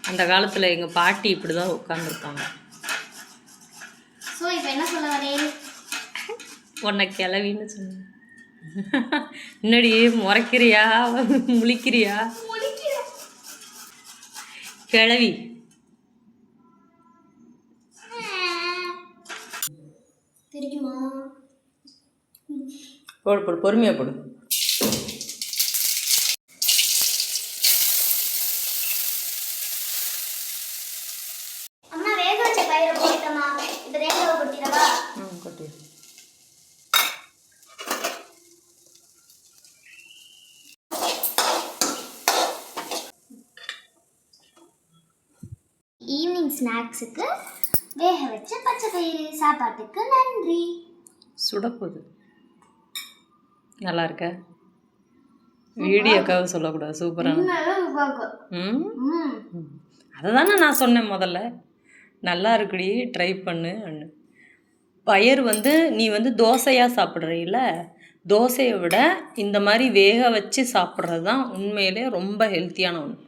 அந்த காலத்தில் எங்கள் பாட்டி இப்படி தான் உட்காந்துருப்பாங்க. ஸோ இப்போ என்ன சொல்ல வரேன், உன்னை கிளவின்னு சொன்னேன். முன்னாடி முறைக்கிறியா முழிக்கிறியா? கிளவி தெரியுமா? போடு போடு, பொறுமையாக போடு. அம்மா வேக வச்ச பயிரை போட்டமா, இப்போ தேங்காவை கொட்டிடவா? கொட்டி. ஈவினிங் ஸ்நாக்ஸுக்கு வேக வச்ச பச்சை பயிறு சாப்பாட்டுக்கு நன்றி. சுடப்போகுது. நல்லா இருக்க? வீடியோக்காக சொல்லக்கூடாது. சூப்பரான. அதை தானே நான் சொன்னேன் முதல்ல. நல்லா இருக்குடி, ட்ரை பண்ணு. பயிர் நீ தோசையாக சாப்பிட்றீல்ல, தோசையை விட இந்த மாதிரி வேக வச்சு சாப்பிட்றது தான் உண்மையிலே ரொம்ப ஹெல்த்தியான ஒன்று.